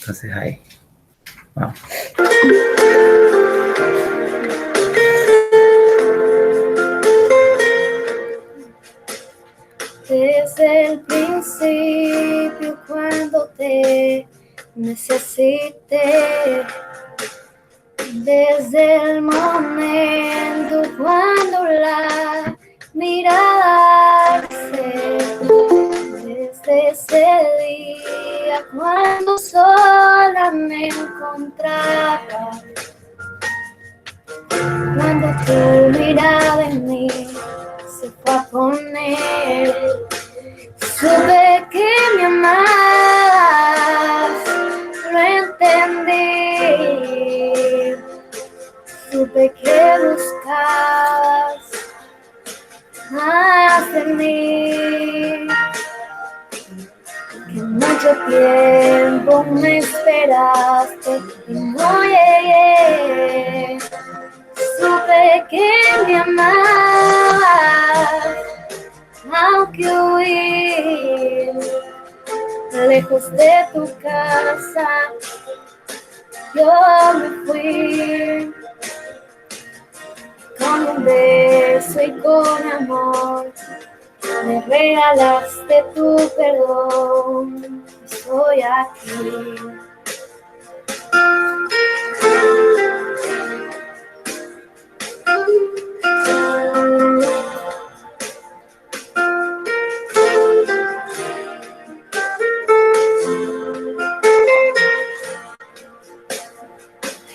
Entonces ahí, vamos. Desde el principio, cuando te necesité, desde el momento cuando la mirada se, desde ese día cuando sola me encontraba, cuando tu mirada en mí se fue a poner, supe que me amabas, lo entendí, supe que buscabas más de mí, que mucho tiempo me esperaste y no llegué, supe que me amabas, aunque huí lejos de tu casa, yo me fui con un beso y con amor, me regalaste tu perdón, estoy aquí.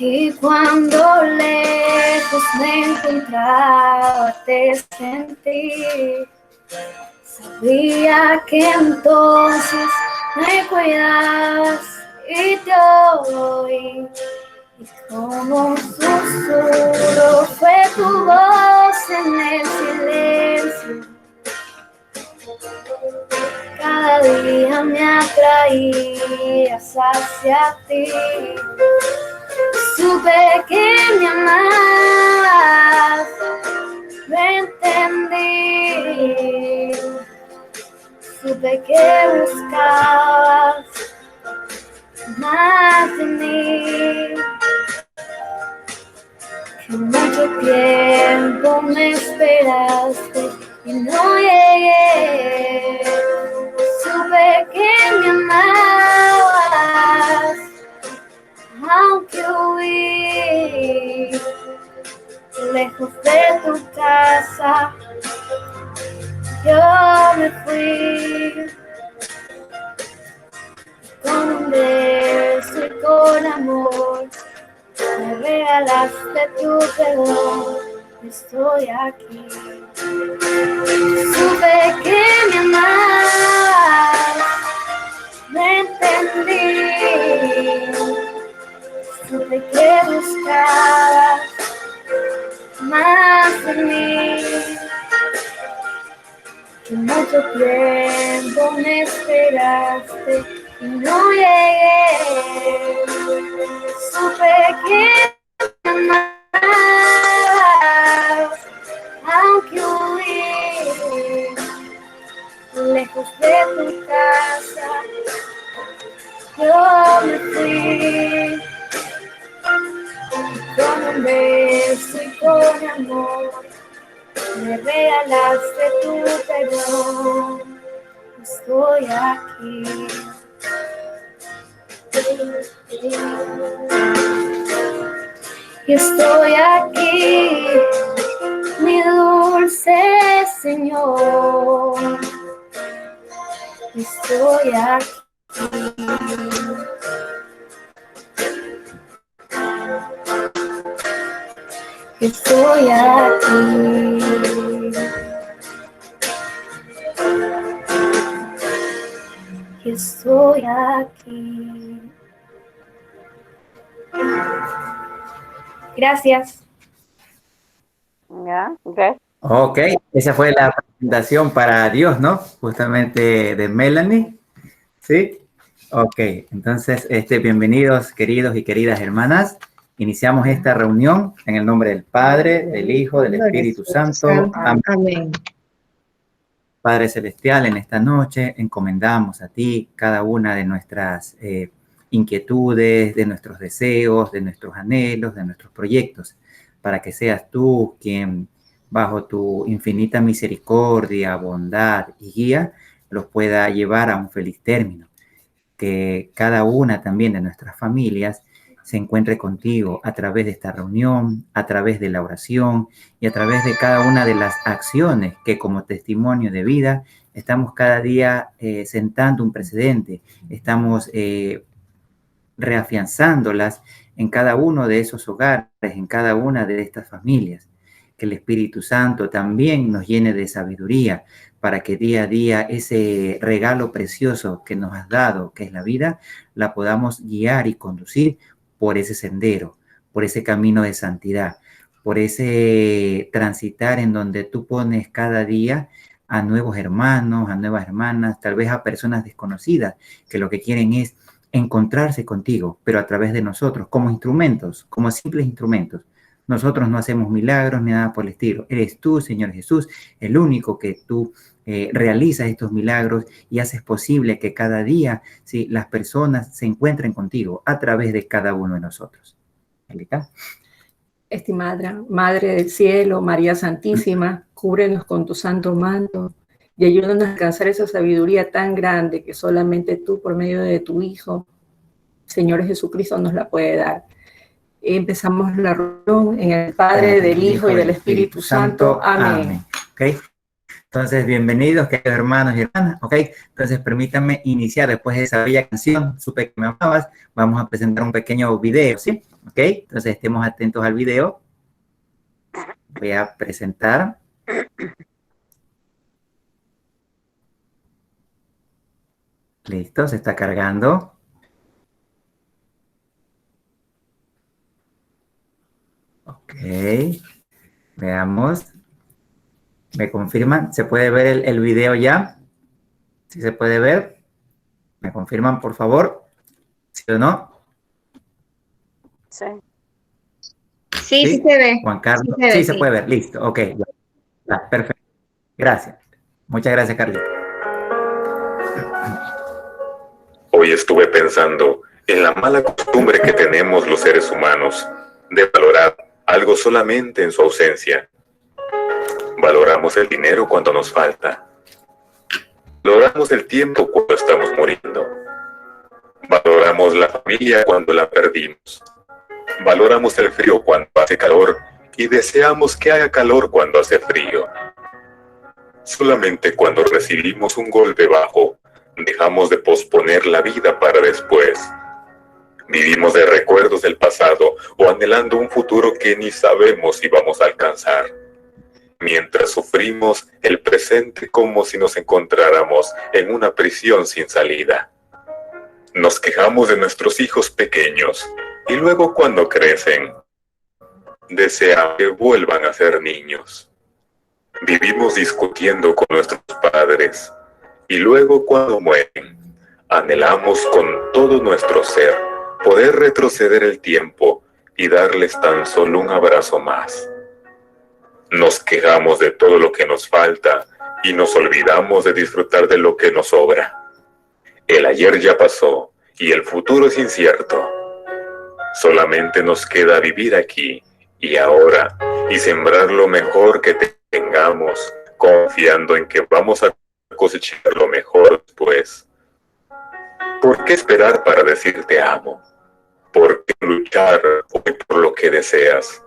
Y cuando lejos me encontraba, te sentí, sabía que entonces me cuidabas y te oí. Y como un susurro fue tu voz en el silencio, cada día me atraías hacia ti. Supe que me amabas, lo entendí, supe que buscabas más de mí, que mucho tiempo me esperaste y no llegué, supe que me amabas, aunque huí lejos de tu casa, yo me fui con un beso y con amor, me regalaste tu perdón, estoy aquí. Supe que me amabas, me entendí, supe que buscabas más de mí, que mucho tiempo me esperaste y no llegué, supe que me amabas, aunque huí lejos de tu casa, yo me fui con un beso y con amor, me regalaste tu perdón, estoy aquí. Y estoy aquí, mi dulce Señor, estoy aquí. Estoy aquí. Estoy aquí. Gracias. Ya, okay. Ok, esa fue la presentación para Dios, ¿no? Justamente de Melanie. ¿Sí? Ok, entonces, bienvenidos, queridos y queridas hermanas. Iniciamos esta reunión en el nombre del Padre, del Hijo, del Espíritu Santo. Amén. Padre Celestial, en esta noche encomendamos a ti cada una de nuestras inquietudes, de nuestros deseos, de nuestros anhelos, de nuestros proyectos, para que seas tú quien, bajo tu infinita misericordia, bondad y guía, los pueda llevar a un feliz término. Que cada una también de nuestras familias se encuentre contigo a través de esta reunión, a través de la oración y a través de cada una de las acciones que como testimonio de vida estamos cada día sentando un precedente, estamos reafianzándolas en cada uno de esos hogares, en cada una de estas familias. Que el Espíritu Santo también nos llene de sabiduría para que día a día ese regalo precioso que nos has dado, que es la vida, la podamos guiar y conducir por ese sendero, por ese camino de santidad, por ese transitar en donde tú pones cada día a nuevos hermanos, a nuevas hermanas, tal vez a personas desconocidas, que lo que quieren es encontrarse contigo, pero a través de nosotros, como instrumentos, como simples instrumentos. Nosotros no hacemos milagros ni nada por el estilo. Eres tú, Señor Jesús, el único que tú realizas estos milagros y haces posible que cada día, ¿sí?, las personas se encuentren contigo a través de cada uno de nosotros. ¿Elita? Estimada Madre del Cielo, María Santísima, cúbrenos con tu santo manto y ayúdanos a alcanzar esa sabiduría tan grande que solamente tú, por medio de tu Hijo, Señor Jesucristo, nos la puede dar. Empezamos la reunión en el Padre, del Hijo y del Espíritu Santo. Amén. Okay. Entonces, bienvenidos, queridos hermanos y hermanas. Ok, entonces permítanme iniciar después de esa bella canción, Supe que me amabas. Vamos a presentar un pequeño video, ¿sí? Ok, entonces estemos atentos al video. Voy a presentar. Listo, se está cargando. Ok, veamos. ¿Me confirman? ¿Se puede ver el video ya? ¿Sí se puede ver? ¿Me confirman, por favor? ¿Sí o no? Sí. Sí se ve. Juan Carlos. Sí Se puede ver. Listo. Ok. Perfecto. Gracias. Muchas gracias, Carlito. Hoy estuve pensando en la mala costumbre que tenemos los seres humanos de valorar algo solamente en su ausencia. Valoramos el dinero cuando nos falta. Valoramos el tiempo cuando estamos muriendo. Valoramos la familia cuando la perdimos. Valoramos el frío cuando hace calor y deseamos que haga calor cuando hace frío. Solamente cuando recibimos un golpe bajo, dejamos de posponer la vida para después. Vivimos de recuerdos del pasado o anhelando un futuro que ni sabemos si vamos a alcanzar. Mientras sufrimos el presente como si nos encontráramos en una prisión sin salida. Nos quejamos de nuestros hijos pequeños y luego cuando crecen, deseamos que vuelvan a ser niños. Vivimos discutiendo con nuestros padres y luego cuando mueren, anhelamos con todo nuestro ser poder retroceder el tiempo y darles tan solo un abrazo más. Nos quejamos de todo lo que nos falta y nos olvidamos de disfrutar de lo que nos sobra. El ayer ya pasó y el futuro es incierto. Solamente nos queda vivir aquí y ahora y sembrar lo mejor que tengamos, confiando en que vamos a cosechar lo mejor después. ¿Por qué esperar para decir te amo? ¿Por qué luchar hoy por lo que deseas?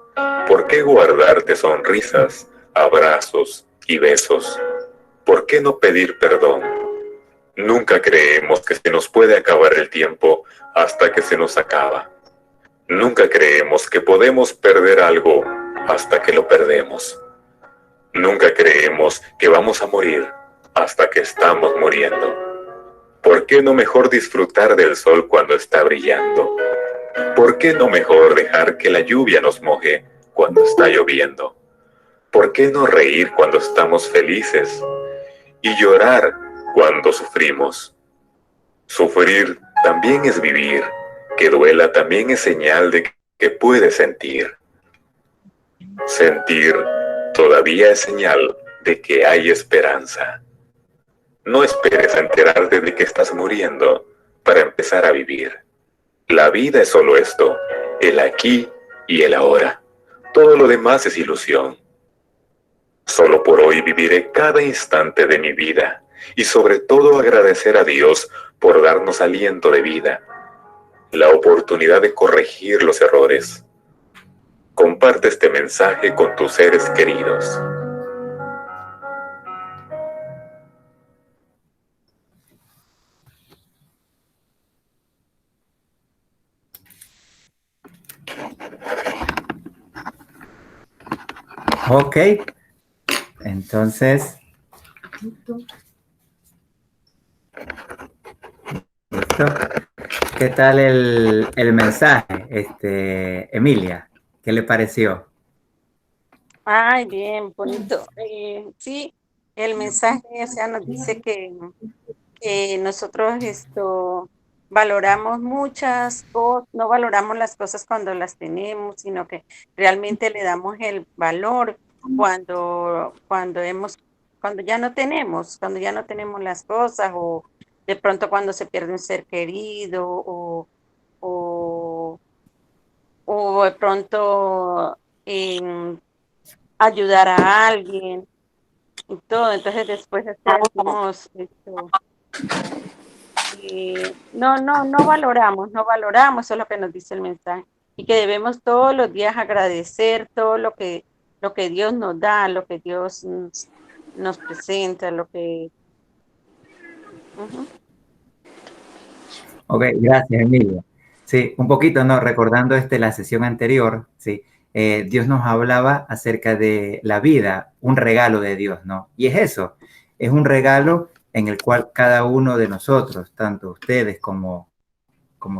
¿Por qué guardarte sonrisas, abrazos y besos? ¿Por qué no pedir perdón? Nunca creemos que se nos puede acabar el tiempo hasta que se nos acaba. Nunca creemos que podemos perder algo hasta que lo perdemos. Nunca creemos que vamos a morir hasta que estamos muriendo. ¿Por qué no mejor disfrutar del sol cuando está brillando? ¿Por qué no mejor dejar que la lluvia nos moje cuando está lloviendo? ¿Por qué no reír cuando estamos felices y llorar cuando sufrimos? Sufrir también es vivir, que duela también es señal de que puedes sentir. Sentir todavía es señal de que hay esperanza. No esperes a enterarte de que estás muriendo para empezar a vivir. La vida es solo esto, el aquí y el ahora. Todo lo demás es ilusión. Solo por hoy viviré cada instante de mi vida y sobre todo agradecer a Dios por darnos aliento de vida, la oportunidad de corregir los errores. Comparte este mensaje con tus seres queridos. Ok, entonces, listo. ¿Qué tal el mensaje, Emilia? ¿Qué le pareció? Ay, bien, bonito. Sí, el mensaje, o sea, nos dice que nosotros valoramos muchas cosas, no valoramos las cosas cuando las tenemos, sino que realmente le damos el valor cuando cuando ya no tenemos las cosas, o de pronto cuando se pierde un ser querido, o, o de pronto em, ayudar a alguien y todo. Entonces después decimos esto. No valoramos, eso es lo que nos dice el mensaje, y que debemos todos los días agradecer todo lo que Dios nos da, lo que Dios nos presenta, lo que... Ok, gracias, Emilia. Sí, un poquito, ¿no? Recordando la sesión anterior, sí, Dios nos hablaba acerca de la vida, un regalo de Dios, ¿no? Y es eso, es un regalo en el cual cada uno de nosotros, tanto ustedes como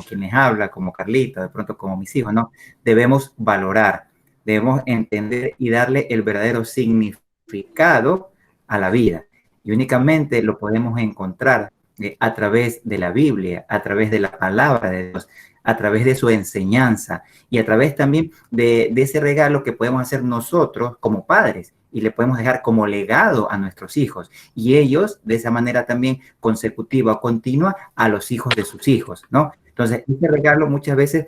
quienes hablan, como Carlita, de pronto como mis hijos, ¿no? Debemos valorar, debemos entender y darle el verdadero significado a la vida. Y únicamente lo podemos encontrar a través de la Biblia, a través de la palabra de Dios, a través de su enseñanza y a través también de ese regalo que podemos hacer nosotros como padres y le podemos dejar como legado a nuestros hijos y ellos de esa manera también consecutiva o continua a los hijos de sus hijos, ¿no? Entonces, este regalo muchas veces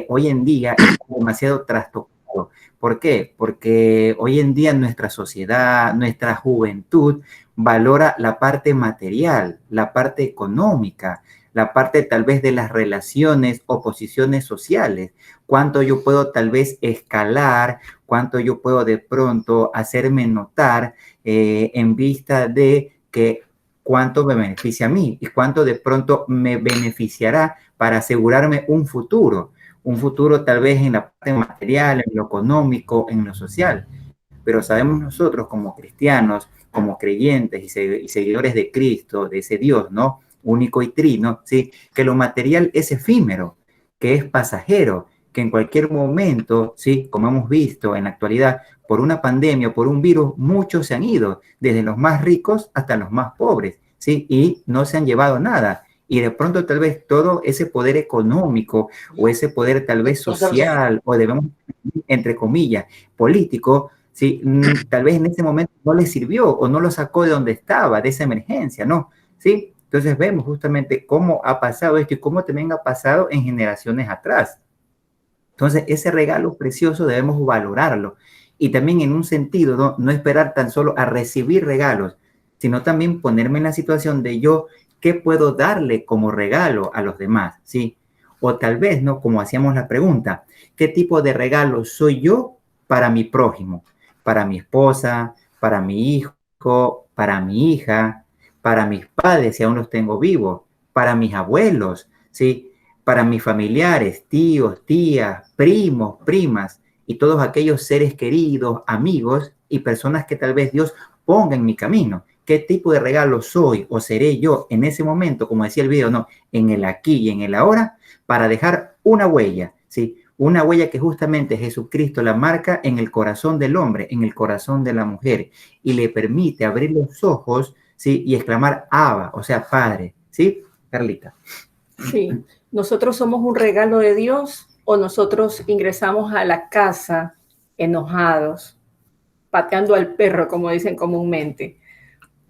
hoy en día es demasiado trastocado. ¿Por qué? Porque hoy en día nuestra sociedad, nuestra juventud valora la parte material, la parte económica, la parte tal vez de las relaciones o posiciones sociales, cuánto yo puedo tal vez escalar, cuánto yo puedo de pronto hacerme notar en vista de que cuánto me beneficia a mí y cuánto de pronto me beneficiará para asegurarme un futuro tal vez en la parte material, en lo económico, en lo social. Pero sabemos nosotros como cristianos, como creyentes y seguidores de Cristo, de ese Dios, ¿no? Único y trino, ¿sí? Que lo material es efímero, que es pasajero, que en cualquier momento, ¿sí? Como hemos visto en la actualidad, por una pandemia o por un virus, muchos se han ido, desde los más ricos hasta los más pobres, ¿sí? Y no se han llevado nada. Y de pronto tal vez todo ese poder económico o ese poder tal vez social o debemos, entre comillas, político, ¿sí? Tal vez en ese momento no le sirvió o no lo sacó de donde estaba, de esa emergencia, ¿no? ¿Sí? Entonces vemos justamente cómo ha pasado esto y cómo también ha pasado en generaciones atrás. Entonces ese regalo precioso debemos valorarlo y también en un sentido, no esperar tan solo a recibir regalos, sino también ponerme en la situación de yo, ¿qué puedo darle como regalo a los demás? ¿Sí? O tal vez, ¿no? Como hacíamos la pregunta, ¿qué tipo de regalo soy yo para mi prójimo? Para mi esposa, para mi hijo, para mi hija, para mis padres, si aún los tengo vivos, para mis abuelos, ¿sí? Para mis familiares, tíos, tías, primos, primas y todos aquellos seres queridos, amigos y personas que tal vez Dios ponga en mi camino. ¿Qué tipo de regalo soy o seré yo en ese momento, como decía el video, no, en el aquí y en el ahora, para dejar una huella, ¿sí? Una huella que justamente Jesucristo la marca en el corazón del hombre, en el corazón de la mujer, y le permite abrir los ojos, ¿sí? Y exclamar Abba, o sea, Padre, ¿sí? Carlita. Sí, nosotros somos un regalo de Dios o nosotros ingresamos a la casa enojados, pateando al perro, como dicen comúnmente,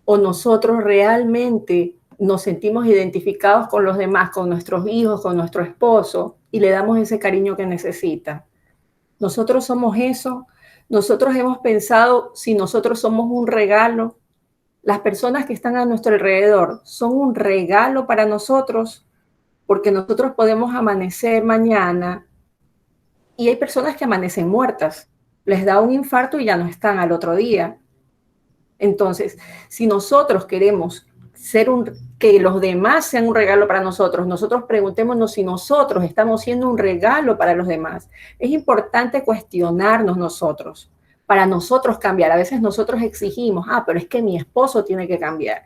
o nosotros realmente nos sentimos identificados con los demás, con nuestros hijos, con nuestro esposo, y le damos ese cariño que necesita. Nosotros somos eso. Nosotros hemos pensado si nosotros somos un regalo. Las personas que están a nuestro alrededor son un regalo para nosotros, porque nosotros podemos amanecer mañana y hay personas que amanecen muertas. Les da un infarto y ya no están al otro día. Entonces, si nosotros queremos que los demás sean un regalo para nosotros, nosotros preguntémonos si nosotros estamos siendo un regalo para los demás. Es importante cuestionarnos nosotros, para nosotros cambiar. A veces nosotros exigimos, pero es que mi esposo tiene que cambiar,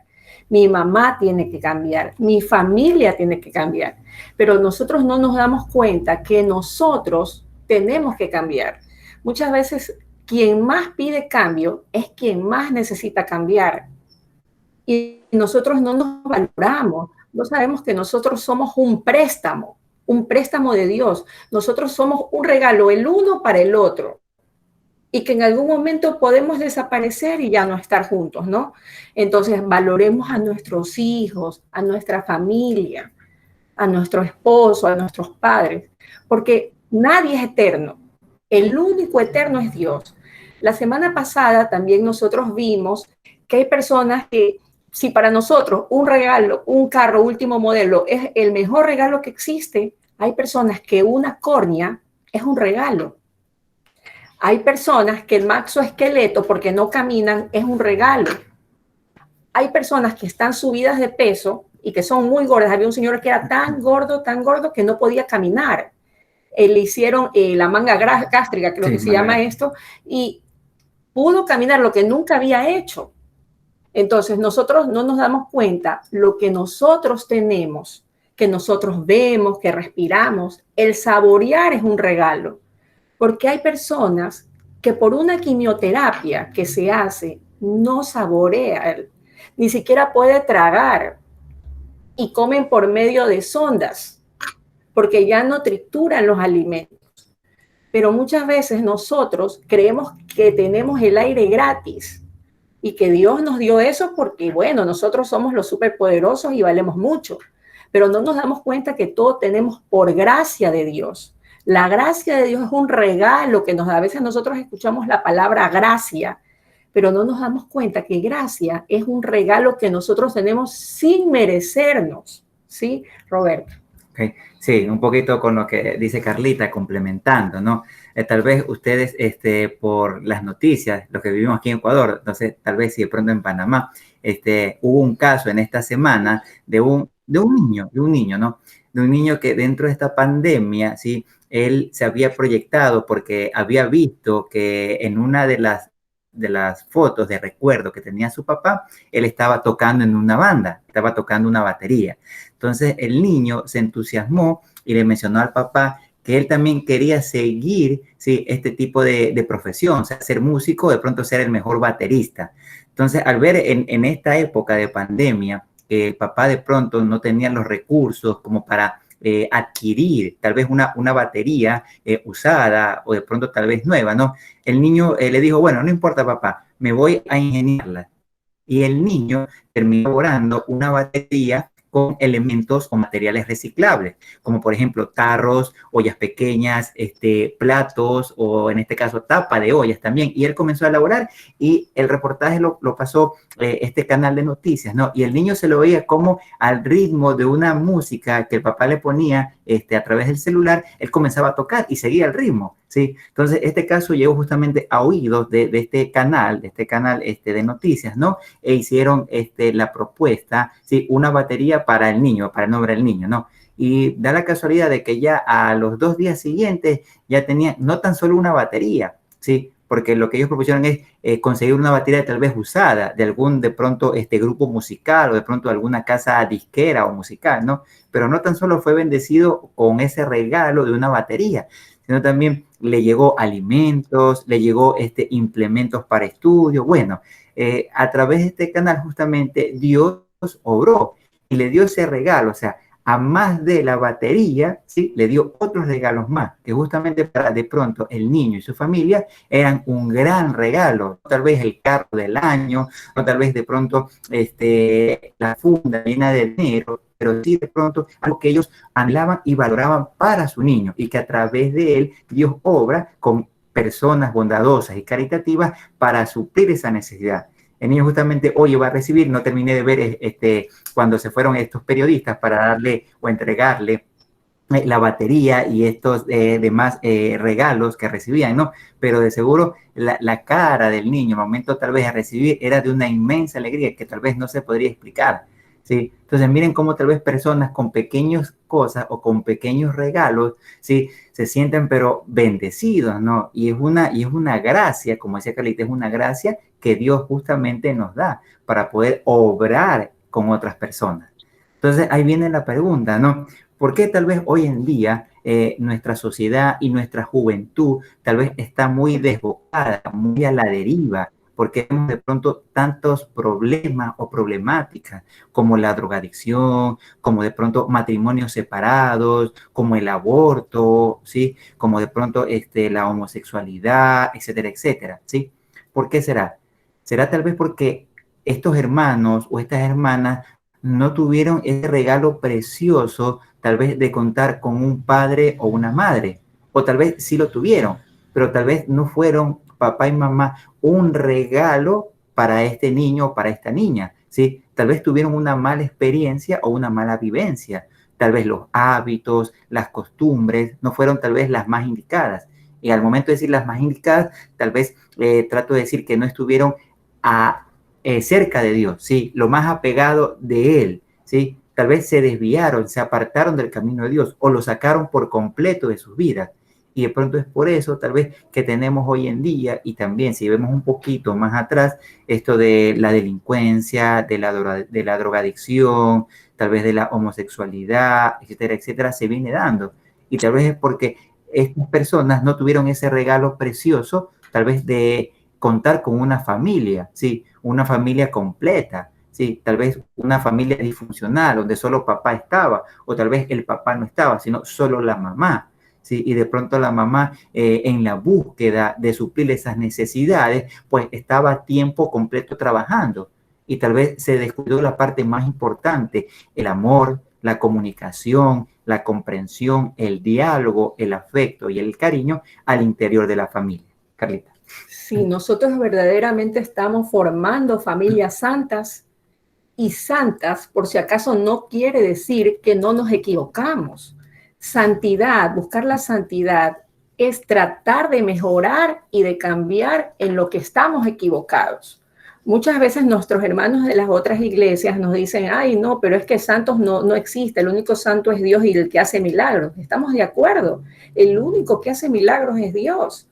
mi mamá tiene que cambiar, mi familia tiene que cambiar, pero nosotros no nos damos cuenta que nosotros tenemos que cambiar. Muchas veces quien más pide cambio es quien más necesita cambiar. Y nosotros no nos valoramos, no sabemos que nosotros somos un préstamo de Dios. Nosotros somos un regalo el uno para el otro. Y que en algún momento podemos desaparecer y ya no estar juntos, ¿no? Entonces valoremos a nuestros hijos, a nuestra familia, a nuestro esposo, a nuestros padres, porque nadie es eterno. El único eterno es Dios. La semana pasada también nosotros vimos que hay personas que, si para nosotros un regalo, un carro último modelo es el mejor regalo que existe, hay personas que una córnea es un regalo. Hay personas que el maxoesqueleto, porque no caminan, es un regalo. Hay personas que están subidas de peso y que son muy gordas. Había un señor que era tan gordo que no podía caminar. Le hicieron la manga gástrica, creo que se llama esto, y pudo caminar lo que nunca había hecho. Entonces nosotros no nos damos cuenta lo que nosotros tenemos, que nosotros vemos, que respiramos. El saborear es un regalo, porque hay personas que por una quimioterapia que se hace no saborean, ni siquiera puede tragar y comen por medio de sondas, porque ya no trituran los alimentos. Pero muchas veces nosotros creemos que tenemos el aire gratis y que Dios nos dio eso porque, bueno, nosotros somos los superpoderosos y valemos mucho, pero no nos damos cuenta que todo tenemos por gracia de Dios. La gracia de Dios es un regalo que nos da. A veces nosotros escuchamos la palabra gracia, pero no nos damos cuenta que gracia es un regalo que nosotros tenemos sin merecernos. ¿Sí, Roberto? Okay. Sí, un poquito con lo que dice Carlita, complementando, ¿no? Tal vez ustedes, por las noticias, lo que vivimos aquí en Ecuador, entonces tal vez si de pronto en Panamá, hubo un caso en esta semana de un niño, ¿no? De un niño que dentro de esta pandemia, ¿sí? Él se había proyectado porque había visto que en una de las fotos de recuerdo que tenía su papá, él estaba tocando en una banda, estaba tocando una batería. Entonces el niño se entusiasmó y le mencionó al papá que él también quería seguir, ¿sí? Este tipo de profesión, o sea, ser músico, de pronto ser el mejor baterista. Entonces, al ver en esta época de pandemia que el papá de pronto no tenía los recursos como para adquirir tal vez una batería usada o de pronto tal vez nueva, ¿no? El niño le dijo, bueno, no importa papá, me voy a ingeniarla. Y el niño terminó elaborando una batería con elementos o materiales reciclables, como por ejemplo tarros, ollas pequeñas, platos o en este caso tapa de ollas también. Y él comenzó a elaborar y el reportaje lo pasó este canal de noticias, ¿no? Y el niño se lo veía como al ritmo de una música que el papá le ponía a través del celular, él comenzaba a tocar y seguía el ritmo, ¿sí? Entonces este caso llegó justamente a oídos de este canal de noticias, ¿no? E hicieron la propuesta, ¿sí? Una batería para el niño, para el nombre del niño, ¿no? Y da la casualidad de que ya a los 2 días siguientes ya tenían no tan solo una batería, ¿sí? Porque lo que ellos propusieron es conseguir una batería tal vez usada de algún de pronto grupo musical o de pronto alguna casa disquera o musical, ¿no? Pero no tan solo fue bendecido con ese regalo de una batería, sino también le llegó alimentos, le llegó implementos para estudio. Bueno, a través de este canal justamente Dios obró y le dio ese regalo, o sea, a más de la batería, ¿sí? Le dio otros regalos más, que justamente para de pronto el niño y su familia eran un gran regalo, tal vez el carro del año, o tal vez de pronto la funda llena de dinero, pero sí de pronto algo que ellos anhelaban y valoraban para su niño, y que a través de él Dios obra con personas bondadosas y caritativas para suplir esa necesidad. El niño justamente hoy va a recibir, no terminé de ver cuando se fueron estos periodistas para darle o entregarle la batería y estos demás regalos que recibían, ¿no? Pero de seguro la cara del niño, al momento tal vez de recibir, era de una inmensa alegría que tal vez no se podría explicar, ¿sí? Entonces miren cómo tal vez personas con pequeñas cosas o con pequeños regalos, ¿sí? Se sienten pero bendecidos, ¿no? Y es una gracia, como decía Carlita, es una gracia que Dios justamente nos da para poder obrar con otras personas. Entonces ahí viene la pregunta, ¿no? ¿Por qué tal vez hoy en día nuestra sociedad y nuestra juventud tal vez está muy desbocada, muy a la deriva? Porque tenemos de pronto tantos problemas o problemáticas como la drogadicción, como de pronto matrimonios separados, como el aborto, ¿sí? Como de pronto la homosexualidad, etcétera, etcétera, ¿sí? ¿Por qué será? ¿Será tal vez porque estos hermanos o estas hermanas no tuvieron ese regalo precioso, tal vez de contar con un padre o una madre? O tal vez sí lo tuvieron, pero tal vez no fueron papá y mamá un regalo para este niño o para esta niña, ¿sí? Tal vez tuvieron una mala experiencia o una mala vivencia. Tal vez los hábitos, las costumbres no fueron tal vez las más indicadas. Y al momento de decir las más indicadas, tal vez trato de decir que no estuvieron cerca de Dios, ¿sí? Lo más apegado de Él, ¿sí? Tal vez se desviaron, se apartaron del camino de Dios o lo sacaron por completo de sus vidas. Y de pronto es por eso, tal vez, que tenemos hoy en día, y también si vemos un poquito más atrás, esto de la delincuencia, de la drogadicción, tal vez de la homosexualidad, etcétera, etcétera, se viene dando. Y tal vez es porque estas personas no tuvieron ese regalo precioso, tal vez de contar con una familia, ¿sí? Una familia completa, ¿sí? Tal vez una familia disfuncional, donde solo papá estaba, o tal vez el papá no estaba, sino solo la mamá, ¿sí? Y de pronto la mamá, en la búsqueda de suplir esas necesidades, pues estaba a tiempo completo trabajando, y tal vez se descuidó la parte más importante, el amor, la comunicación, la comprensión, el diálogo, el afecto y el cariño al interior de la familia. Carlita. Si nosotros verdaderamente estamos formando familias santas, y santas, por si acaso, no quiere decir que no nos equivocamos. Santidad, buscar la santidad, es tratar de mejorar y de cambiar en lo que estamos equivocados. Muchas veces nuestros hermanos de las otras iglesias nos dicen, ay, no, pero es que santos no existe, el único santo es Dios y el que hace milagros. Estamos de acuerdo, el único que hace milagros es Dios.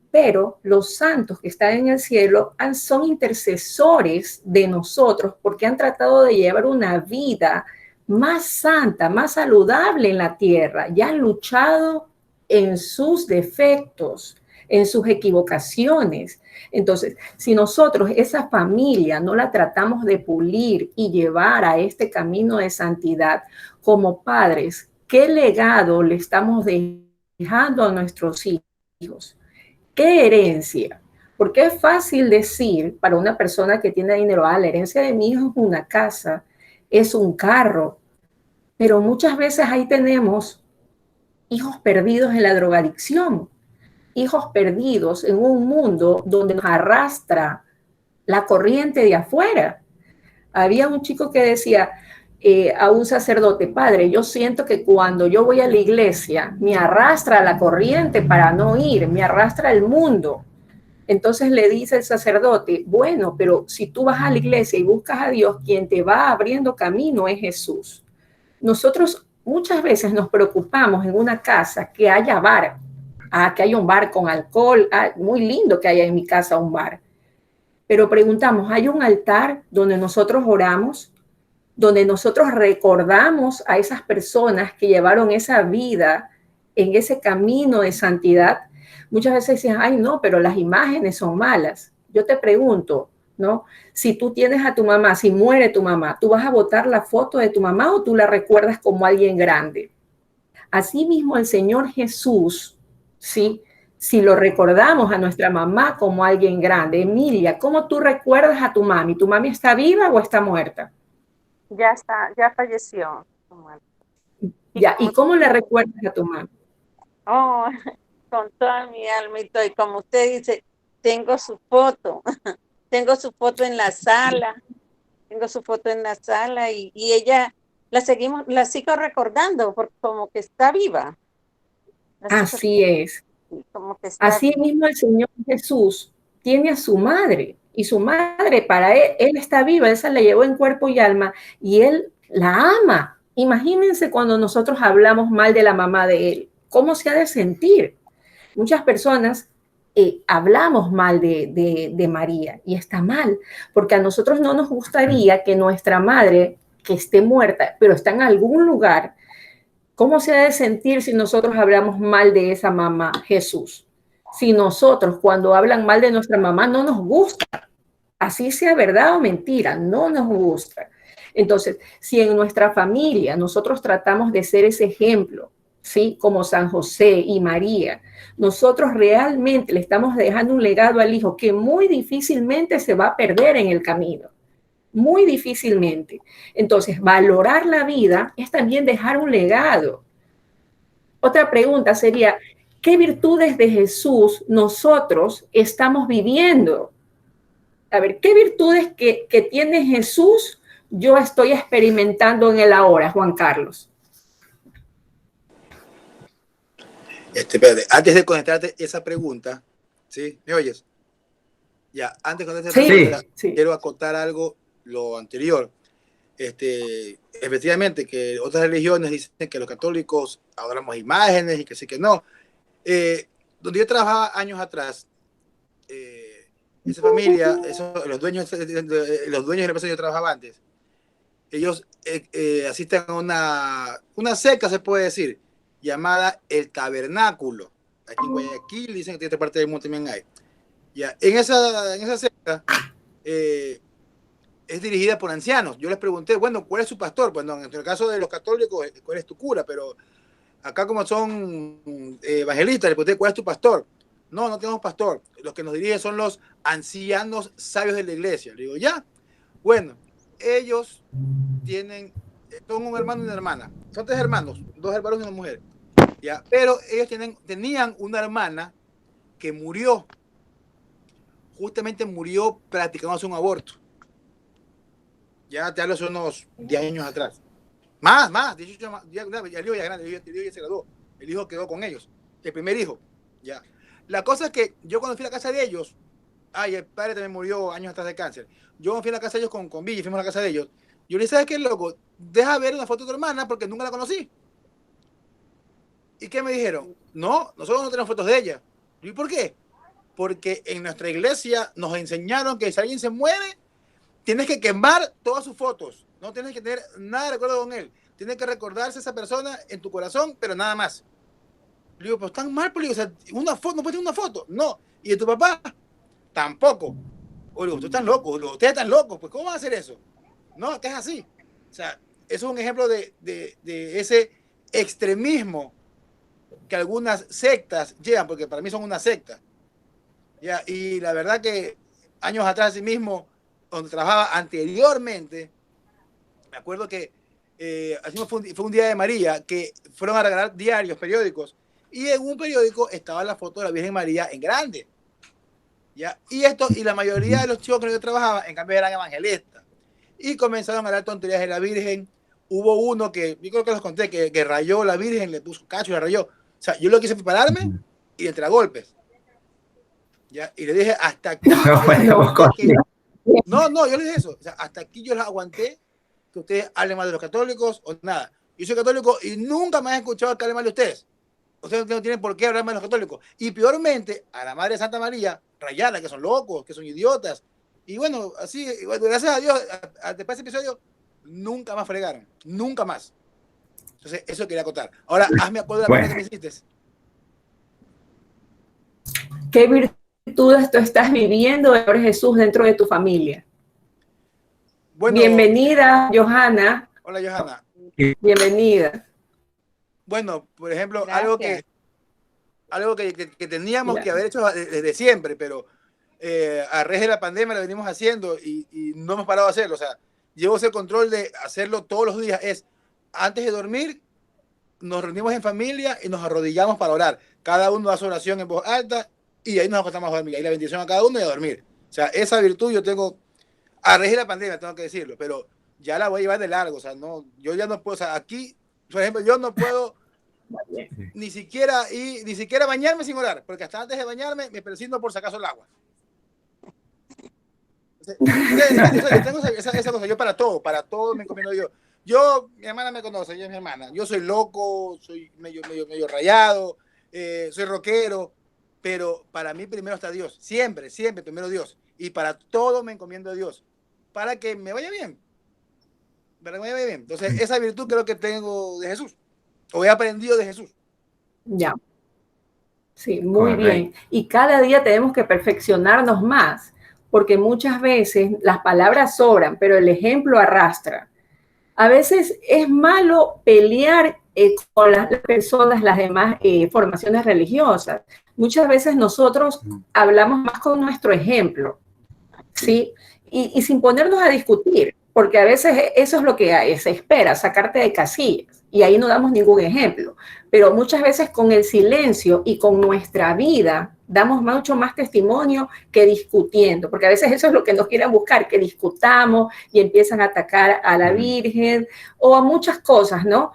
Pero los santos que están en el cielo son intercesores de nosotros porque han tratado de llevar una vida más santa, más saludable en la tierra. Ya han luchado en sus defectos, en sus equivocaciones. Entonces, si nosotros esa familia no la tratamos de pulir y llevar a este camino de santidad como padres, ¿qué legado le estamos dejando a nuestros hijos? ¿Qué herencia? Porque es fácil decir para una persona que tiene dinero, la herencia de mi hijo es una casa, es un carro, pero muchas veces ahí tenemos hijos perdidos en la drogadicción, hijos perdidos en un mundo donde nos arrastra la corriente de afuera. Había un chico que decía a un sacerdote, padre, yo siento que cuando yo voy a la iglesia me arrastra la corriente para no ir, me arrastra el mundo. Entonces le dice el sacerdote, bueno, pero si tú vas a la iglesia y buscas a Dios, quien te va abriendo camino es Jesús. Nosotros muchas veces nos preocupamos en una casa que haya bar, que haya un bar con alcohol, muy lindo que haya en mi casa un bar. Pero preguntamos, ¿hay un altar donde nosotros oramos? Donde nosotros recordamos a esas personas que llevaron esa vida en ese camino de santidad. Muchas veces dicen, ay no, pero las imágenes son malas. Yo te pregunto, ¿no? Si tú tienes a tu mamá, si muere tu mamá, ¿tú vas a botar la foto de tu mamá o tú la recuerdas como alguien grande? Asimismo, el Señor Jesús, ¿sí? Si lo recordamos a nuestra mamá como alguien grande. Emilia, ¿cómo tú recuerdas a tu mami? ¿Tu mami está viva o está muerta? Ya está, ya falleció. Ya, ¿y cómo le recuerdas a tu mami? Oh, con toda mi alma y todo. Y como usted dice, tengo su foto, tengo su foto en la sala, tengo su foto en la sala y ella la sigo recordando porque como que está viva. La sigo, Así es. como que está Así viva. mismo el Señor Jesús tiene a su madre y su madre para él está viva, él se la llevó en cuerpo y alma y él la ama. Imagínense cuando nosotros hablamos mal de la mamá de él, ¿cómo se ha de sentir? Muchas personas hablamos mal de María y está mal, porque a nosotros no nos gustaría que nuestra madre, que esté muerta, pero está en algún lugar, ¿cómo se ha de sentir si nosotros hablamos mal de esa mamá, Jesús? Si nosotros cuando hablan mal de nuestra mamá no nos gusta, así sea verdad o mentira, no nos gusta. Entonces, si en nuestra familia nosotros tratamos de ser ese ejemplo, ¿sí? Como San José y María, nosotros realmente le estamos dejando un legado al hijo que muy difícilmente se va a perder en el camino. Muy difícilmente. Entonces, valorar la vida es también dejar un legado. Otra pregunta sería, ¿qué virtudes de Jesús nosotros estamos viviendo? A ver, ¿qué virtudes que tiene Jesús yo estoy experimentando en el ahora, Juan Carlos? Espérate, antes de conectarte esa pregunta, ¿sí? ¿Me oyes? Ya, antes de conectarte esa pregunta, Sí. quiero acotar algo, lo anterior. Efectivamente, que otras religiones dicen que los católicos adoramos imágenes y que sí que no. Donde yo trabajaba años atrás, esa familia, los dueños de la empresa donde yo trabajaba antes, ellos asisten a una secta, se puede decir, llamada El Tabernáculo. Aquí en Guayaquil dicen que en esta parte del mundo también hay. Ya, en esa secta es dirigida por ancianos. Yo les pregunté, bueno, ¿cuál es su pastor? Pues no, en el caso de los católicos, ¿cuál es tu cura? Pero acá como son evangelistas, les pregunté, ¿cuál es tu pastor? No, no tenemos pastor. Los que nos dirigen son los ancianos sabios de la iglesia. Le digo, ya. Bueno, ellos son un hermano y una hermana. Son 3 hermanos, 2 hermanos y una mujer. ¿Ya? Pero ellos tenían una hermana que murió. Justamente murió practicándose un aborto. Ya te hablo hace unos 10 años atrás. Más, 18 más. Ya, el hijo ya grande, el hijo ya se graduó. El hijo quedó con ellos. El primer hijo. Ya. La cosa es que yo cuando fui a la casa de ellos, el padre también murió años atrás de cáncer. Yo cuando fui a la casa de ellos con Billy, fuimos a la casa de ellos. Yo le dije, ¿sabes qué, loco? Deja ver una foto de tu hermana porque nunca la conocí. ¿Y qué me dijeron? No, nosotros no tenemos fotos de ella. ¿Y por qué? Porque en nuestra iglesia nos enseñaron que si alguien se muere, tienes que quemar todas sus fotos. No tienes que tener nada de recuerdo con él. Tienes que recordarse a esa persona en tu corazón, pero nada más. Le digo, pues están mal, pues, o sea, una foto, no puedes tener una foto. No. ¿Y de tu papá? Tampoco. O digo, tú estás loco, ustedes están locos, pues ¿cómo van a hacer eso? No, que es así. O sea, eso es un ejemplo de ese extremismo que algunas sectas llevan, porque para mí son una secta. Ya, y la verdad que años atrás, sí mismo, donde trabajaba anteriormente, me acuerdo que fue un día de María, que fueron a regalar diarios, periódicos, y en un periódico estaba la foto de la Virgen María en grande. ¿Ya? Y la mayoría de los chicos con los que yo trabajaba, en cambio, eran evangelistas. Y comenzaron a hablar tonterías de la Virgen. Hubo uno que, yo creo que los conté, que rayó la Virgen, le puso cacho y la rayó. O sea, yo lo quise prepararme y entre a golpes. ¿Ya? Y le dije, hasta aquí. No, yo le dije eso. O sea, hasta aquí yo les aguanté que ustedes hablen mal de los católicos o nada. Yo soy católico y nunca me han escuchado que hablen mal de ustedes. Ustedes no tienen por qué hablar mal de los católicos. Y peormente, a la Madre de Santa María, rayarla, que son locos, que son idiotas. Y bueno, así, bueno, gracias a Dios, después de ese episodio, nunca más fregaron. Nunca más. Entonces, eso quería acotar. Ahora, hazme acuerdo de la pregunta que me hiciste. ¿Qué virtudes tú estás viviendo de Señor Jesús dentro de tu familia? Bueno, Bienvenida, Johanna. hola, Johanna. Bienvenida. Bueno, por ejemplo, Gracias. algo que teníamos Claro. que haber hecho desde siempre, pero a raíz de la pandemia lo venimos haciendo y no hemos parado de hacerlo. O sea, llevo ese control de hacerlo todos los días. Es antes de dormir, nos reunimos en familia y nos arrodillamos para orar. Cada uno hace oración en voz alta y ahí nos acostamos a dormir. Ahí la bendición a cada uno y a dormir. O sea, esa virtud yo tengo, a raíz de la pandemia, tengo que decirlo, pero ya la voy a llevar de largo. O sea, no, yo ya no puedo, o sea, aquí, por ejemplo, yo no puedo ni siquiera bañarme sin orar, porque hasta antes de bañarme me prescindo por si acaso el agua. Yo tengo esa cosa, yo para todo me encomiendo yo. Mi hermana me conoce, ella es mi hermana. Yo soy loco, soy medio rayado, soy rockero, pero para mí primero está Dios. Siempre primero Dios. Y para todo me encomiendo a Dios, para que me vaya bien. Entonces, esa virtud creo que tengo de Jesús, o he aprendido de Jesús. Ya. Sí, muy bien. Y cada día tenemos que perfeccionarnos más, porque muchas veces las palabras sobran, pero el ejemplo arrastra. A veces es malo pelear con las personas, las demás formaciones religiosas. Muchas veces nosotros hablamos más con nuestro ejemplo, ¿sí? Y sin ponernos a discutir, porque a veces eso es lo que se espera, sacarte de casillas, y ahí no damos ningún ejemplo. Pero muchas veces con el silencio y con nuestra vida damos mucho más testimonio que discutiendo, porque a veces eso es lo que nos quieren buscar, que discutamos y empiezan a atacar a la Virgen o a muchas cosas, ¿no?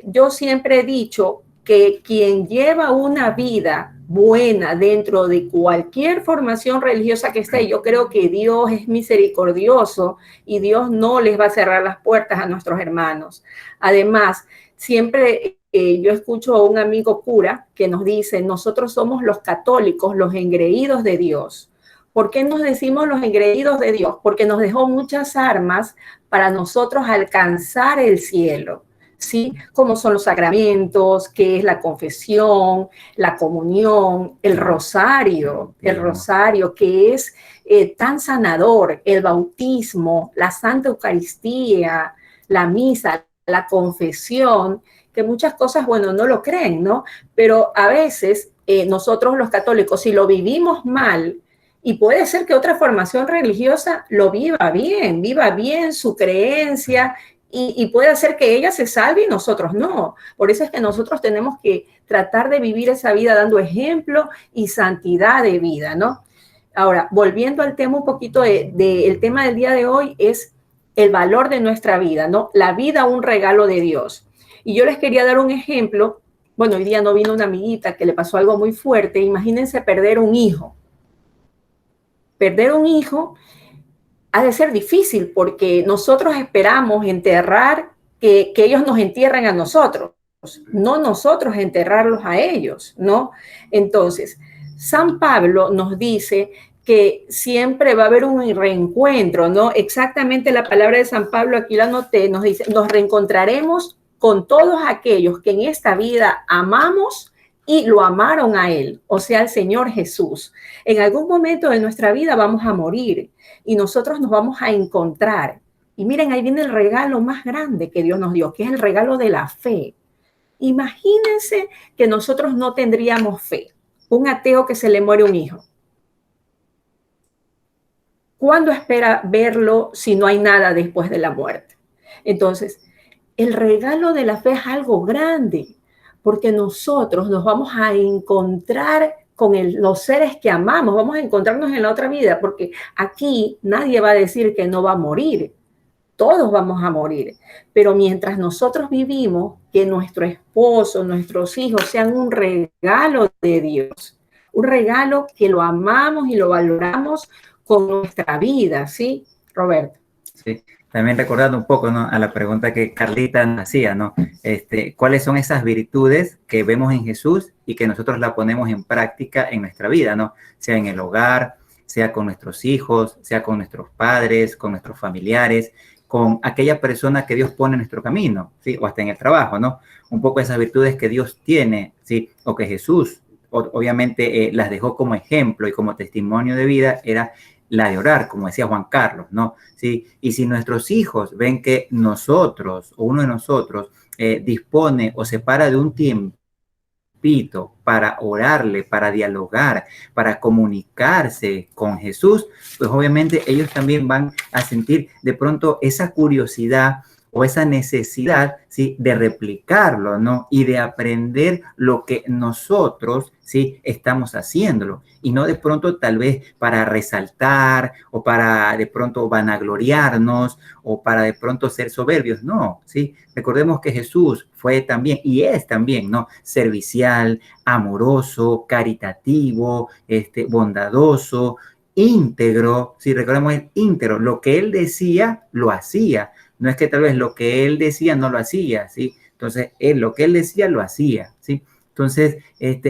Yo siempre he dicho que quien lleva una vida buena dentro de cualquier formación religiosa que esté, yo creo que Dios es misericordioso y Dios no les va a cerrar las puertas a nuestros hermanos. Además, siempre yo escucho a un amigo cura que nos dice, nosotros somos los católicos, los engreídos de Dios. ¿Por qué nos decimos los engreídos de Dios? Porque nos dejó muchas armas para nosotros alcanzar el cielo, ¿sí? Como son los sacramentos, que es la confesión, la comunión, el rosario, que es tan sanador, el bautismo, la Santa Eucaristía, la misa, la confesión, que muchas cosas, bueno, no lo creen, ¿no? Pero a veces nosotros los católicos, si lo vivimos mal, y puede ser que otra formación religiosa lo viva bien su creencia, y puede ser que ella se salve y nosotros no. Por eso es que nosotros tenemos que tratar de vivir esa vida dando ejemplo y santidad de vida, ¿no? Ahora, volviendo al tema un poquito el tema del día de hoy es el valor de nuestra vida, ¿no? La vida, un regalo de Dios. Y yo les quería dar un ejemplo. Bueno, hoy día no vino una amiguita que le pasó algo muy fuerte. Imagínense perder un hijo. Perder un hijo ha de ser difícil porque nosotros esperamos enterrar, que ellos nos entierren a nosotros, no nosotros enterrarlos a ellos, ¿no? Entonces, San Pablo nos dice que siempre va a haber un reencuentro, ¿no? Exactamente la palabra de San Pablo, aquí la anoté, nos dice, nos reencontraremos con todos aquellos que en esta vida amamos y lo amaron a Él, o sea, al Señor Jesús. En algún momento de nuestra vida vamos a morir y nosotros nos vamos a encontrar. Y miren, ahí viene el regalo más grande que Dios nos dio, que es el regalo de la fe. Imagínense que nosotros no tendríamos fe. Un ateo que se le muere un hijo. ¿Cuándo espera verlo si no hay nada después de la muerte? Entonces, el regalo de la fe es algo grande, porque nosotros nos vamos a encontrar con los seres que amamos, vamos a encontrarnos en la otra vida, porque aquí nadie va a decir que no va a morir, todos vamos a morir, pero mientras nosotros vivimos, que nuestro esposo, nuestros hijos sean un regalo de Dios, un regalo que lo amamos y lo valoramos con nuestra vida, ¿sí, Roberto? Sí. También recordando un poco, ¿no?, a la pregunta que Carlita nos hacía, ¿no? ¿Cuáles son esas virtudes que vemos en Jesús y que nosotros la ponemos en práctica en nuestra vida, ¿no? Sea en el hogar, sea con nuestros hijos, sea con nuestros padres, con nuestros familiares, con aquella persona que Dios pone en nuestro camino, ¿sí? O hasta en el trabajo, ¿no? Un poco esas virtudes que Dios tiene, ¿sí? O que Jesús obviamente las dejó como ejemplo y como testimonio de vida, era la de orar, como decía Juan Carlos, ¿no? ¿Sí? Y si nuestros hijos ven que nosotros o uno de nosotros dispone o se para de un tiempo para orarle, para dialogar, para comunicarse con Jesús, pues obviamente ellos también van a sentir de pronto esa curiosidad o esa necesidad, ¿sí?, de replicarlo, ¿no? Y de aprender lo que nosotros, ¿sí?, estamos haciéndolo. Y no de pronto tal vez para resaltar o para de pronto vanagloriarnos o para de pronto ser soberbios, no, ¿sí? Recordemos que Jesús fue también y es también, ¿no?, servicial, amoroso, caritativo, bondadoso, íntegro, ¿sí? Recordemos el íntegro, lo que él decía, lo hacía. No es que tal vez lo que él decía no lo hacía, ¿sí? Entonces, lo que él decía lo hacía, ¿sí? Entonces,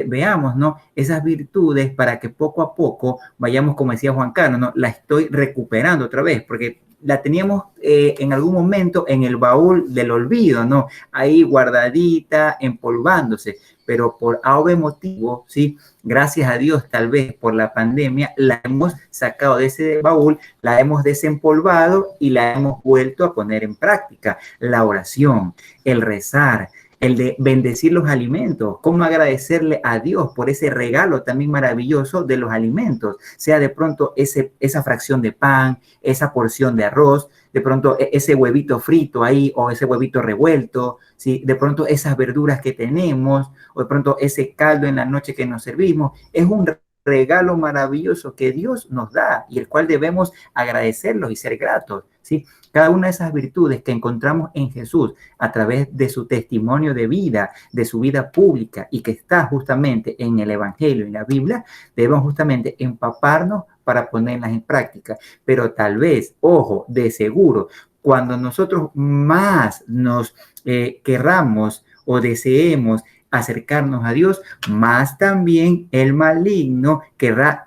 veamos, ¿no?, esas virtudes para que poco a poco vayamos, como decía Juan Carlos, ¿no?, la estoy recuperando otra vez, porque la teníamos en algún momento en el baúl del olvido, ¿no? Ahí guardadita, empolvándose, pero por algún motivo, ¿sí?, gracias a Dios, tal vez por la pandemia, la hemos sacado de ese baúl, la hemos desempolvado y la hemos vuelto a poner en práctica. La oración, el rezar, el de bendecir los alimentos, cómo agradecerle a Dios por ese regalo también maravilloso de los alimentos, sea de pronto esa fracción de pan, esa porción de arroz, de pronto ese huevito frito ahí o ese huevito revuelto, ¿sí?, de pronto esas verduras que tenemos o de pronto ese caldo en la noche que nos servimos, es un regalo maravilloso que Dios nos da y el cual debemos agradecerlo y ser gratos, ¿sí? Cada una de esas virtudes que encontramos en Jesús a través de su testimonio de vida, de su vida pública y que está justamente en el Evangelio, en la Biblia, debemos justamente empaparnos para ponerlas en práctica. Pero tal vez, ojo, de seguro, cuando nosotros más nos querramos o deseemos acercarnos a Dios, más también el maligno querrá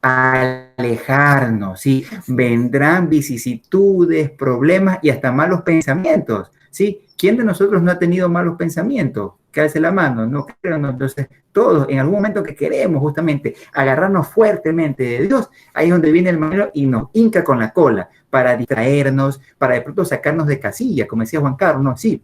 alejarnos, ¿sí? Vendrán vicisitudes, problemas y hasta malos pensamientos, ¿sí? ¿Quién de nosotros no ha tenido malos pensamientos? Cállese la mano, no creo, no. Entonces, todos en algún momento que queremos justamente agarrarnos fuertemente de Dios, ahí es donde viene el maligno y nos hinca con la cola para distraernos, para de pronto sacarnos de casilla, como decía Juan Carlos, ¿no? Sí.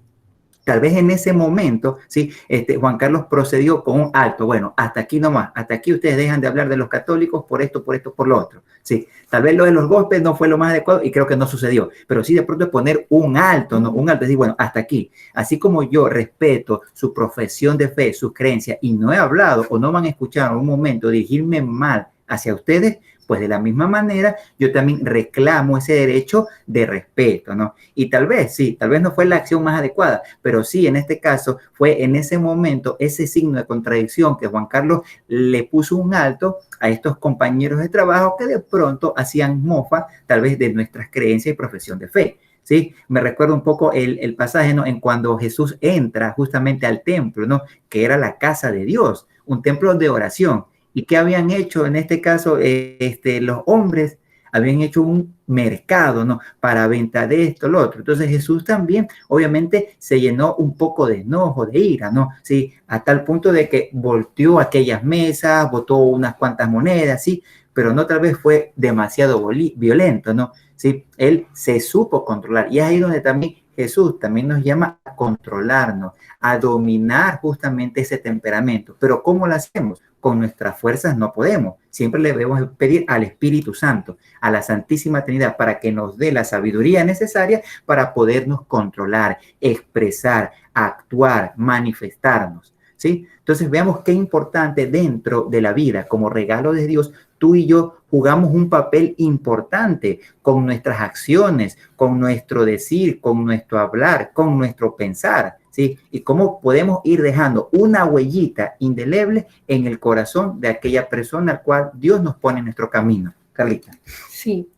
Tal vez en ese momento, ¿sí?, Juan Carlos procedió con un alto. Bueno, hasta aquí nomás, hasta aquí ustedes dejan de hablar de los católicos por esto, por lo otro. Sí, tal vez lo de los golpes no fue lo más adecuado y creo que no sucedió, pero sí de pronto es poner un alto, ¿no? Un alto, es decir, bueno, hasta aquí. Así como yo respeto su profesión de fe, sus creencias y no he hablado o no me han escuchado en un momento dirigirme mal hacia ustedes, pues de la misma manera yo también reclamo ese derecho de respeto, ¿no? Y tal vez, sí, tal vez no fue la acción más adecuada, pero sí, en este caso fue en ese momento ese signo de contradicción que Juan Carlos le puso un alto a estos compañeros de trabajo que de pronto hacían mofa tal vez de nuestras creencias y profesión de fe. Sí, me recuerdo un poco el pasaje, ¿no?, en cuando Jesús entra justamente al templo, ¿no?, que era la casa de Dios, un templo de oración. ¿Y qué habían hecho en este caso? Los hombres habían hecho un mercado, ¿no?, para venta de esto, lo otro. Entonces Jesús también, obviamente, se llenó un poco de enojo, de ira, ¿no? Sí, a tal punto de que volteó aquellas mesas, botó unas cuantas monedas, sí, pero no, tal vez fue demasiado violento, ¿no? Sí, él se supo controlar. Y es ahí donde también Jesús también nos llama a controlarnos, a dominar justamente ese temperamento. Pero ¿cómo lo hacemos? Con nuestras fuerzas no podemos. Siempre le debemos pedir al Espíritu Santo, a la Santísima Trinidad, para que nos dé la sabiduría necesaria para podernos controlar, expresar, actuar, manifestarnos, ¿sí? Entonces veamos qué importante dentro de la vida, como regalo de Dios, tú y yo jugamos un papel importante con nuestras acciones, con nuestro decir, con nuestro hablar, con nuestro pensar, ¿sí? Y cómo podemos ir dejando una huellita indeleble en el corazón de aquella persona al cual Dios nos pone en nuestro camino. Carlita. Sí,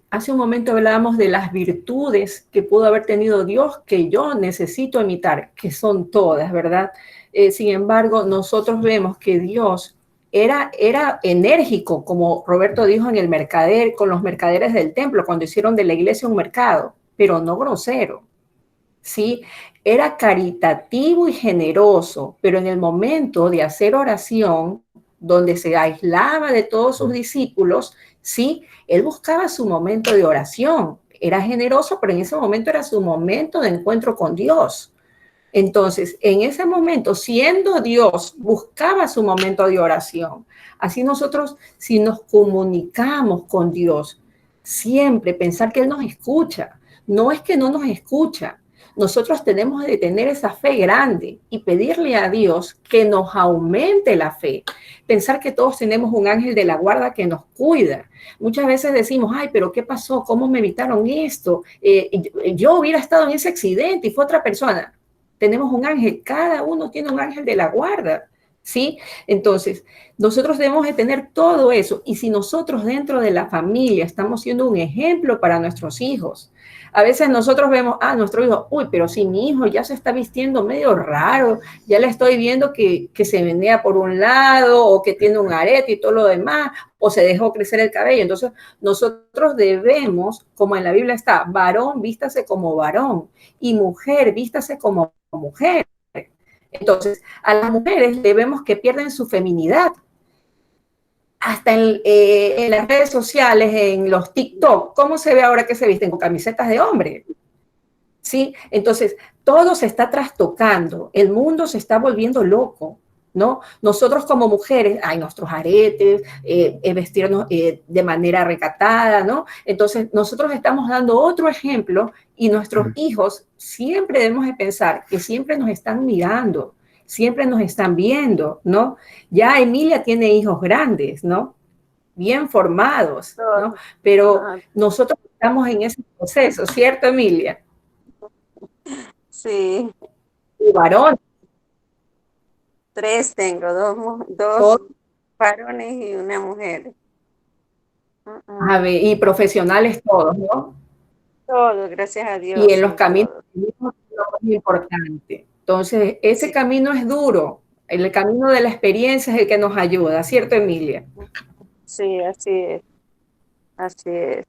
hace un momento hablábamos de las virtudes que pudo haber tenido Dios que yo necesito imitar, que son todas, ¿verdad? Sin embargo, nosotros vemos que Dios era enérgico, como Roberto dijo en el mercader, con los mercaderes del templo, cuando hicieron de la iglesia un mercado, pero no grosero. ¿sí? Era caritativo y generoso, pero en el momento de hacer oración, donde se aislaba de todos sus discípulos, ¿sí? Él buscaba su momento de oración. Era generoso, pero en ese momento era su momento de encuentro con Dios. Entonces, en ese momento, siendo Dios, buscaba su momento de oración. Así nosotros, si nos comunicamos con Dios, siempre pensar que Él nos escucha. No es que no nos escucha. Nosotros tenemos de tener esa fe grande y pedirle a Dios que nos aumente la fe. Pensar que todos tenemos un ángel de la guarda que nos cuida. Muchas veces decimos, ay, pero ¿qué pasó? ¿Cómo me evitaron esto? Yo hubiera estado en ese accidente y fue otra persona. Tenemos un ángel, cada uno tiene un ángel de la guarda, ¿sí? Entonces, nosotros debemos de tener todo eso, y si nosotros dentro de la familia estamos siendo un ejemplo para nuestros hijos, a veces nosotros vemos, nuestro hijo, uy, pero si mi hijo ya se está vistiendo medio raro, ya le estoy viendo que se menea por un lado, o que tiene un arete y todo lo demás, o se dejó crecer el cabello. Entonces, nosotros debemos, como en la Biblia está, varón vístase como varón, y mujer vístase como mujer. Entonces, a las mujeres debemos que pierden su feminidad. Hasta en las redes sociales, en los TikTok, ¿cómo se ve ahora que se visten con camisetas de hombre? ¿Sí? Entonces, todo se está trastocando, el mundo se está volviendo loco, ¿no? Nosotros como mujeres, hay nuestros aretes, vestirnos de manera recatada, ¿no? Entonces, nosotros estamos dando otro ejemplo, y nuestros hijos siempre debemos de pensar que siempre nos están mirando, siempre nos están viendo, ¿no? Ya Emilia tiene hijos grandes, ¿no? Bien formados, ¿no? Pero nosotros estamos en ese proceso, ¿cierto, Emilia? Sí. Y varón. 3 tengo, dos varones y una mujer. A ver, y profesionales todos, ¿no? Todos, gracias a Dios. Y en los caminos es muy importante. Entonces, ese camino es duro. El camino de la experiencia es el que nos ayuda, ¿cierto, Emilia? Sí, así es. Así es.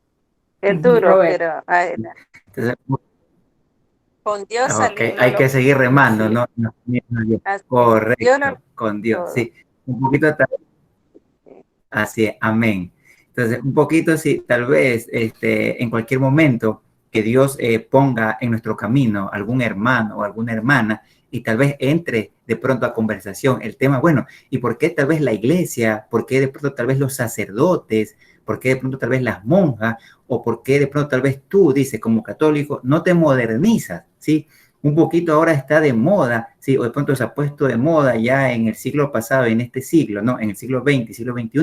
Es duro, Roberto. pero Entonces, con Dios okay, hay que seguir remando, ¿no? Correcto, con Dios, todo. Sí. Un poquito así es, amén. Entonces, un poquito, sí, tal vez en cualquier momento que Dios ponga en nuestro camino algún hermano o alguna hermana, y tal vez entre de pronto a conversación el tema, bueno, ¿y por qué tal vez la iglesia? ¿Por qué de pronto tal vez los sacerdotes? ¿Por qué de pronto tal vez las monjas? ¿O por qué de pronto tal vez tú, dices, como católico, no te modernizas? ¿Sí? Un poquito ahora está de moda, ¿sí? O de pronto se ha puesto de moda ya en el siglo pasado, en este siglo, ¿no? En el siglo XX, siglo XXI,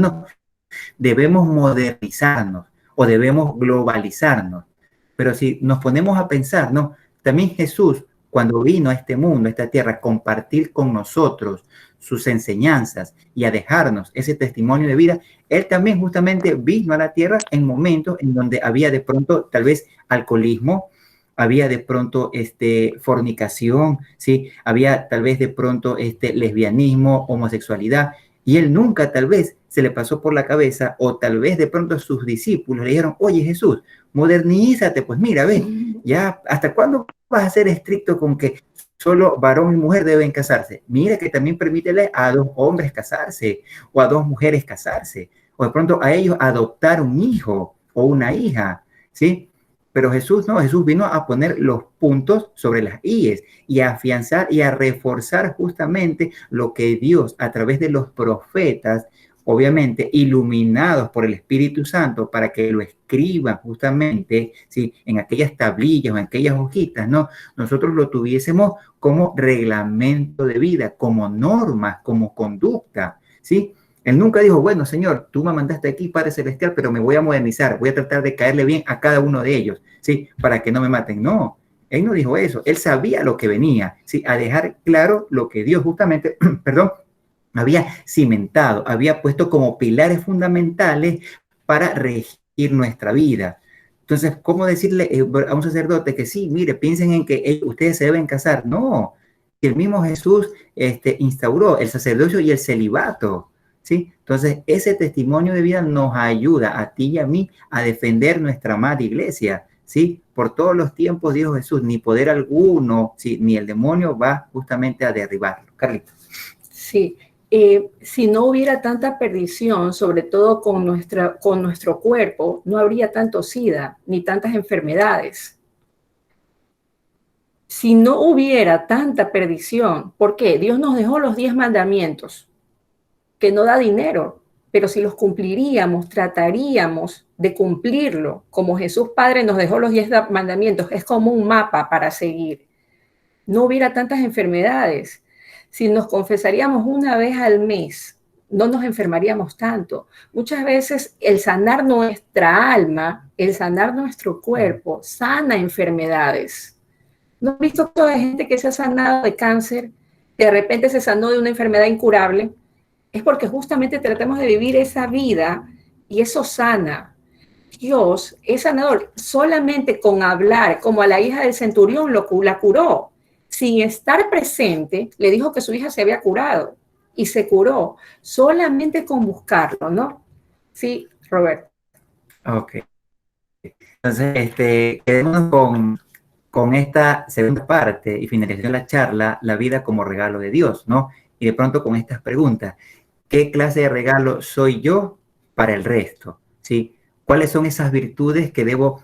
debemos modernizarnos o debemos globalizarnos. Pero si nos ponemos a pensar, ¿no? También Jesús, cuando vino a este mundo, a esta tierra, a compartir con nosotros sus enseñanzas y a dejarnos ese testimonio de vida, Él también justamente vino a la tierra en momentos en donde había de pronto tal vez alcoholismo, había de pronto fornicación, ¿sí? Había tal vez de pronto lesbianismo, homosexualidad, y Él nunca tal vez se le pasó por la cabeza, o tal vez de pronto sus discípulos le dijeron, oye Jesús, modernízate, pues mira, ve, ya, ¿hasta cuándo vas a ser estricto con que solo varón y mujer deben casarse? Mira que también permítele a 2 hombres casarse, o a 2 mujeres casarse, o de pronto a ellos adoptar un hijo o una hija, ¿sí? Pero Jesús no, Jesús vino a poner los puntos sobre las íes y a afianzar y a reforzar justamente lo que Dios a través de los profetas, obviamente iluminados por el Espíritu Santo para que lo escriban justamente, ¿sí? En aquellas tablillas o en aquellas hojitas, ¿no? Nosotros lo tuviésemos como reglamento de vida, como normas, como conducta, ¿sí? Él nunca dijo, bueno, Señor, tú me mandaste aquí, Padre Celestial, pero me voy a modernizar, voy a tratar de caerle bien a cada uno de ellos, ¿sí? Para que no me maten. No, Él no dijo eso. Él sabía lo que venía, ¿sí? A dejar claro lo que Dios justamente, perdón, había cimentado, había puesto como pilares fundamentales para regir nuestra vida. Entonces, ¿cómo decirle a un sacerdote que sí, mire, piensen en que ustedes se deben casar? No, el mismo Jesús instauró el sacerdocio y el celibato, ¿sí? Entonces, ese testimonio de vida nos ayuda a ti y a mí a defender nuestra amada iglesia, ¿sí? Por todos los tiempos, dijo Jesús, ni poder alguno, ¿sí? Ni el demonio va justamente a derribarlo. Carlita. Sí, si no hubiera tanta perdición, sobre todo con nuestro cuerpo, no habría tanto SIDA ni tantas enfermedades. Si no hubiera tanta perdición, ¿por qué? Dios nos dejó los 10 mandamientos, que no da dinero, pero si los cumpliríamos, trataríamos de cumplirlo, como Jesús Padre nos dejó los 10 mandamientos, es como un mapa para seguir. No hubiera tantas enfermedades. Si nos confesaríamos una vez al mes, no nos enfermaríamos tanto. Muchas veces el sanar nuestra alma, el sanar nuestro cuerpo, sana enfermedades. ¿No has visto toda la gente que se ha sanado de cáncer, de repente se sanó de una enfermedad incurable? Es porque justamente tratamos de vivir esa vida y eso sana. Dios es sanador. Solamente con hablar, como a la hija del centurión la curó. Sin estar presente, le dijo que su hija se había curado y se curó. Solamente con buscarlo, ¿no? Sí, Roberto. Ok. Entonces, quedémonos con esta segunda parte y finalización de la charla, la vida como regalo de Dios, ¿no? Y de pronto con estas preguntas, ¿qué clase de regalo soy yo para el resto? ¿Sí? ¿Cuáles son esas virtudes que debo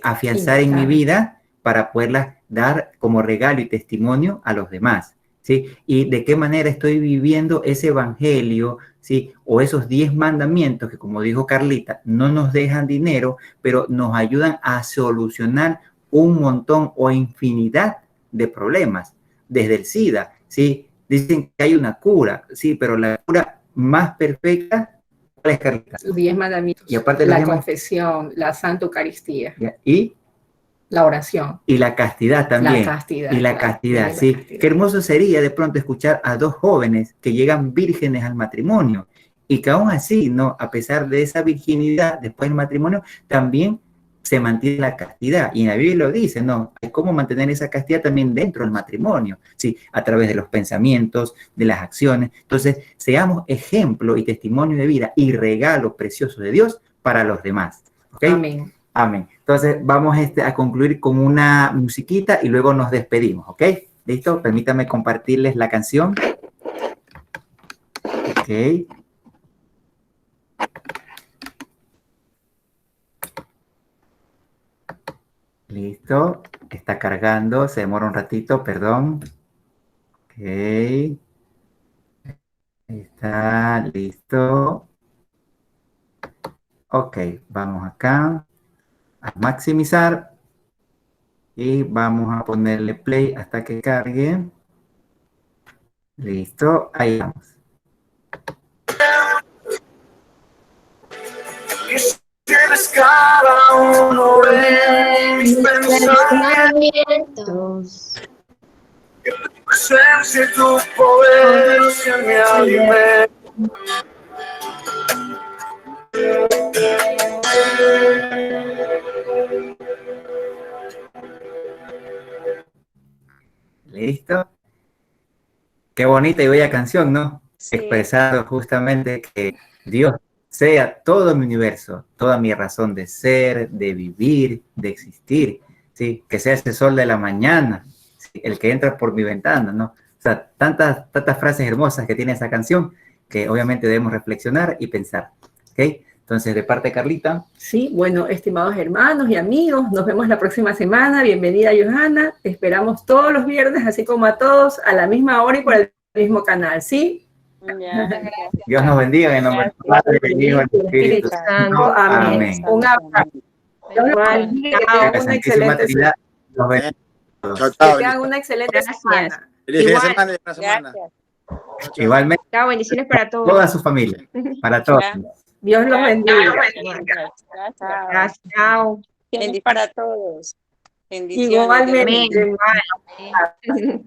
afianzar en mi vida para poderlas dar como regalo y testimonio a los demás? ¿Sí? Y de qué manera estoy viviendo ese evangelio, ¿sí? O esos 10 mandamientos que, como dijo Carlita, no nos dejan dinero, pero nos ayudan a solucionar un montón o infinidad de problemas, desde el SIDA, ¿sí? Dicen que hay una cura, sí, pero la cura más perfecta, ¿cuál es, Carlita? Los 10 mandamientos. Y aparte la confesión, la Santa Eucaristía. Y la oración. Y la castidad también. La castidad. Y la castidad, sí. Qué hermoso sería de pronto escuchar a 2 jóvenes que llegan vírgenes al matrimonio y que aún así, ¿no? A pesar de esa virginidad después del matrimonio, también se mantiene la castidad. Y en la Biblia lo dice, ¿no? Hay cómo mantener esa castidad también dentro del matrimonio, ¿sí? A través de los pensamientos, de las acciones. Entonces, seamos ejemplo y testimonio de vida y regalo precioso de Dios para los demás. ¿Ok? Amén. Amén. Entonces, vamos a concluir con una musiquita y luego nos despedimos, ¿ok? ¿Listo? Permítanme compartirles la canción. Ok. Listo. Está cargando. Se demora un ratito, perdón. Ok. Está listo. Ok. Vamos acá a maximizar. Y vamos a ponerle play hasta que cargue. Listo. Ahí vamos. Tienes cada uno de mis pensamientos. Que tu presencia y tu poder sean mi alimento. Listo. Qué bonita y bella canción, ¿no? Sí. Expresado justamente que Dios sea todo mi universo, toda mi razón de ser, de vivir, de existir, ¿sí? Que sea ese sol de la mañana, ¿sí? El que entra por mi ventana, ¿no? O sea, tantas frases hermosas que tiene esa canción que obviamente debemos reflexionar y pensar, ¿ok? Entonces, de parte de Carlita. Sí, bueno, estimados hermanos y amigos, nos vemos la próxima semana. Bienvenida, Johanna. Te esperamos todos los viernes, así como a todos, a la misma hora y por el mismo canal, ¿sí? Ya, Dios nos bendiga en nombre del Padre, del Hijo y del Espíritu Santo. Amén. Un abrazo. Dios los bendiga, que tengan una excelente semana. Chao, Que chao. tengan una excelente semana. Feliz Igual. semana y buena semana. gracias. Igualmente, Chao, bendiciones para todos. toda su familia, para todos. Dios los bendiga. Gracias. Chao. Bendiciones para todos. Bendiciones. Igualmente. Amén. Igual.